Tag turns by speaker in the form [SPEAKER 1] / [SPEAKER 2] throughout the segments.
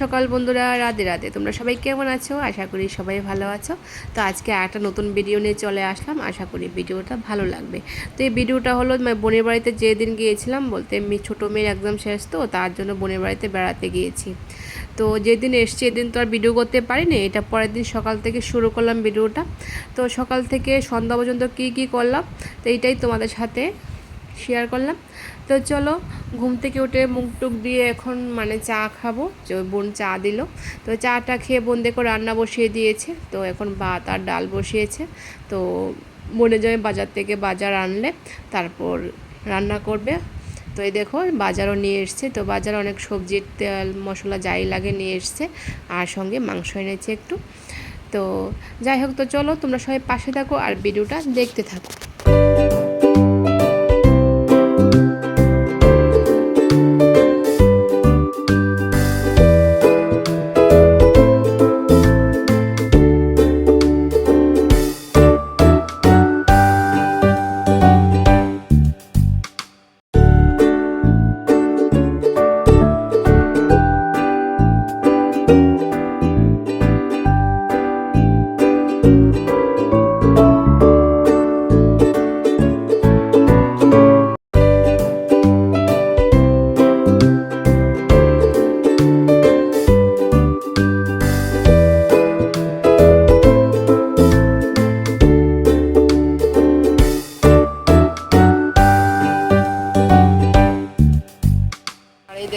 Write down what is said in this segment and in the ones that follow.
[SPEAKER 1] সকাল বন্ধুরা, রাধে রাধে। তোমরা সবাই কেমন আছো? আশা করি সবাই ভালো আছো। তো আজকে একটা নতুন ভিডিও নিয়ে চলে আসলাম, আশা করি ভিডিওটা ভালো লাগবে। তো এই ভিডিওটা হলো বোনের বাড়িতে যেদিন গিয়েছিলাম, বলতে ছোটো মেয়ের এক্সাম শেষ, তো তার জন্য বোনের বাড়িতে বেড়াতে গিয়েছি। তো যেদিন এসছি এদিন তো আর ভিডিও করতে পারিনি, এটা পরের দিন সকাল থেকে শুরু করলাম ভিডিওটা। তো সকাল থেকে সন্ধ্যা পর্যন্ত কী করলাম, তো এইটাই তোমাদের সাথে শেয়ার করলাম। তো চলো, ঘুম থেকে উঠে মুখ টুক দিয়ে এখন চা খাবো, যে বোন চা দিল। তো চাটা খেয়ে বোন দেখো রান্না বসিয়ে দিয়েছে। তো এখন ভাত আর ডাল বসিয়েছে। তো বোনে যাবে বাজার থেকে বাজার আনলে তারপর রান্না করবে। তো এই দেখো বাজারও নিয়ে এসছে। তো বাজারে অনেক সবজির তেল মশলা যাই লাগে নিয়ে এসছে, আর সঙ্গে মাংস এনেছে একটু। তো যাই হোক, তো চলো তোমরা সবাই পাশে থাকো আর ভিডিওটা দেখতে থাকো।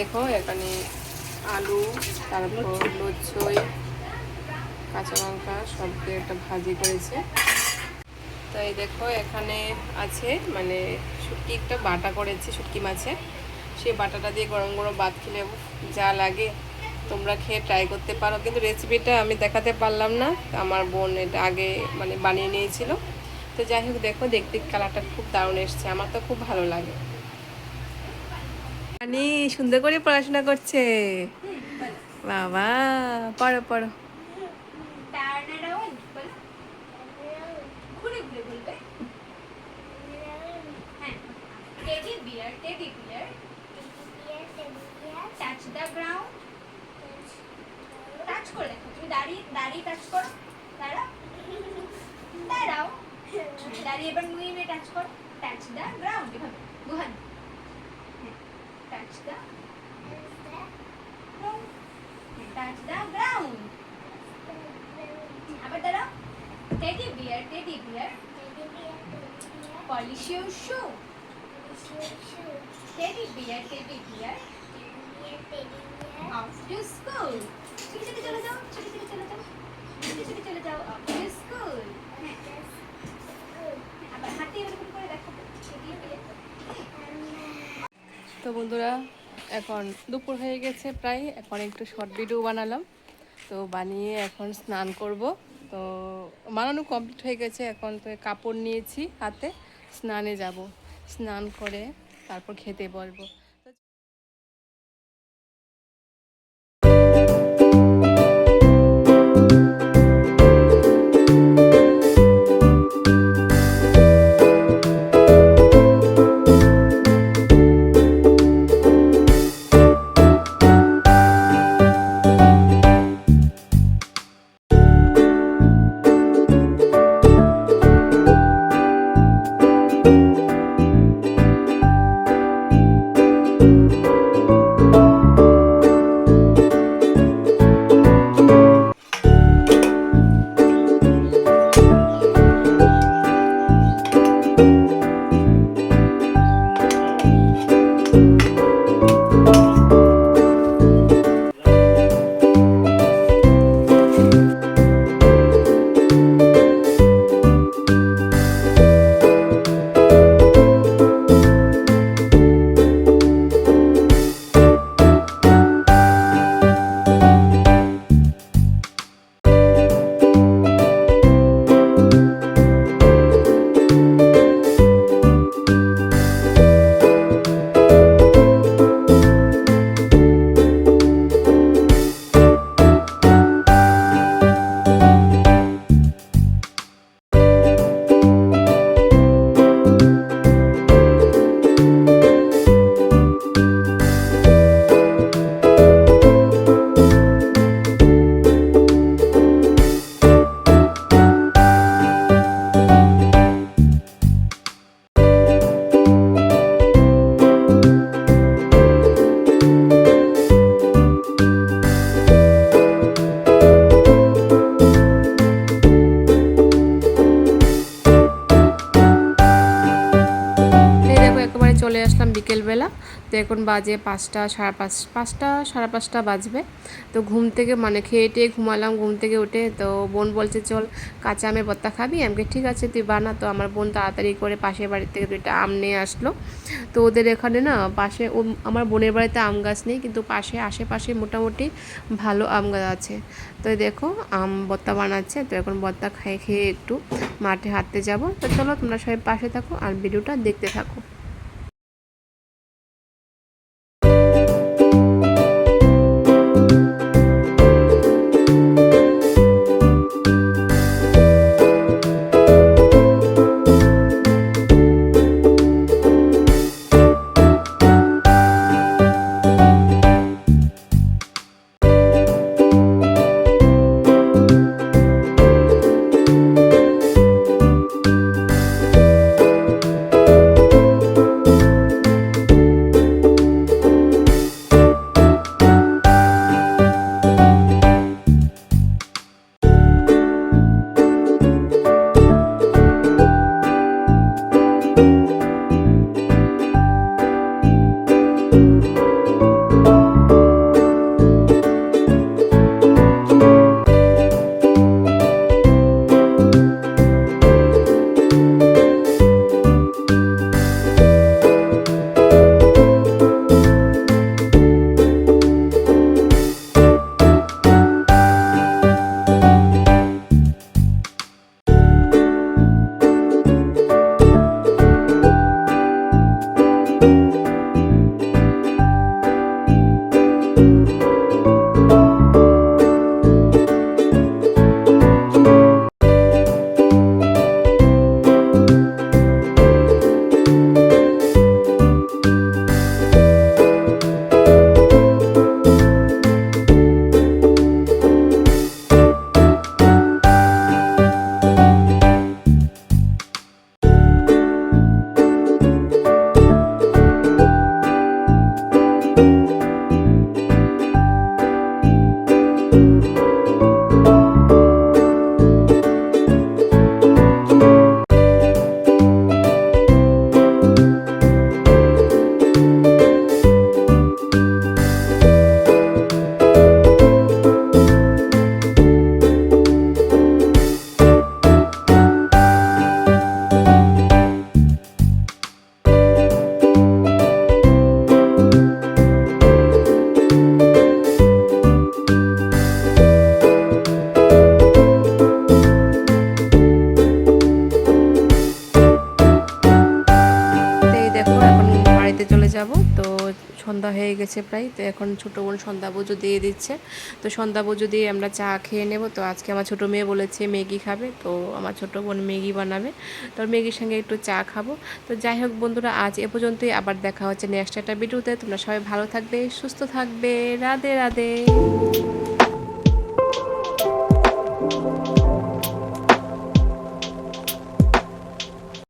[SPEAKER 1] দেখো এখানে আলু, তারপর লুচই, কাঁচা লঙ্কা সব দিয়ে একটা ভাজি করেছে। তো এই দেখো এখানে আছে শুটকি একটা বাটা করেছে, শুটকি মাছে। সেই বাটাটা দিয়ে গরম গরম ভাত খেলে যা লাগে, তোমরা খেয়ে ট্রাই করতে পারো। কিন্তু রেসিপিটা আমি দেখাতে পারলাম না, আমার বোন এটা আগে বানিয়ে নিয়েছিল। তো যাই হোক, দেখো দেখতে কালারটা খুব দারুণ এসছে, আমার তো খুব ভালো লাগে। রানী সুন্দর করে পড়াশোনা করছে। বাবা, পড়ো পড়ো।
[SPEAKER 2] Touch the ground. Touch করে দেখো, তুমি দাঁড়িয়ে টাচ করো। দাঁড়াও। দাঁড়িয়ে এবার নুয়ে টাচ করো। টাচ দ্য গ্রাউন্ড, এভাবে দুহাত। Touch the touch the ground. আবার দাঁড়াও। Teddy bear, teddy bear. Polish your shoe. Teddy bear, teddy bear. Off to school. ছুটি ছুটি চলে যাও, ছুটি ছুটি চলে যাও, ছুটি ছুটি চলে যাও। Off to school. আবার হাতে এরকম করে দেখো।
[SPEAKER 1] তো বন্ধুরা, এখন দুপুর হয়ে গেছে প্রায়, এখন একটু শর্ট ভিডিও বানালাম। তো বানিয়ে এখন স্নান করব। তো বানানো কমপ্লিট হয়ে গেছে, এখন তো কাপড় নিয়েছি হাতে, স্নানে যাব। স্নান করে তারপর খেতে বসবো। তো এখন বাজে 5টা সাড়ে 5টা সাড়ে 5টা বাজবে। তো ঘুম থেকে মানে খেয়ে টেয়ে ঘুমালাম, ঘুম থেকে উঠে তো বোন বলছে চল কাঁচা আমের ভর্তা খাবি। আমাকে ঠিক আছে তুই বানা। তো আমার বোন তাড়াতাড়ি করে পাশের বাড়ি থেকে 2টা আম নিয়ে আসলো। তো ওদের এখানে না পাশে আমার বোনের বাড়িতে আম গাছ নেই, কিন্তু পাশে আশেপাশে মোটামুটি ভালো আম গাছ আছে। তো দেখো আম ভর্তা বানাচ্ছে। তো এখন ভর্তা খেয়ে খেয়ে একটু মাঠে হাঁটতে যাব। তো চলো তোমরা সবাই পাশে থাকো আর ভিডিওটা দেখতে থাকো। যাব। তো সন্ধ্যা হয়ে গেছে প্রায়। তো এখন ছোটো বোন সন্ধ্যা পুজো দিয়ে দিচ্ছে। তো সন্ধ্যা পুজো দিয়ে আমরা চা খেয়ে নেব। তো আজকে আমার ছোটো মেয়ে বলেছে ম্যাগি খাবে, তো আমার ছোটো বোন ম্যাগি বানাবে। তো ম্যাগির সঙ্গে একটু চা খাবো। তো যাই হোক বন্ধুরা, আজ এ পর্যন্তই। আবার দেখা হচ্ছে নেক্সট একটা ভিডিওতে। তোমরা সবাই ভালো থাকবে, সুস্থ থাকবে। রাধে রাধে।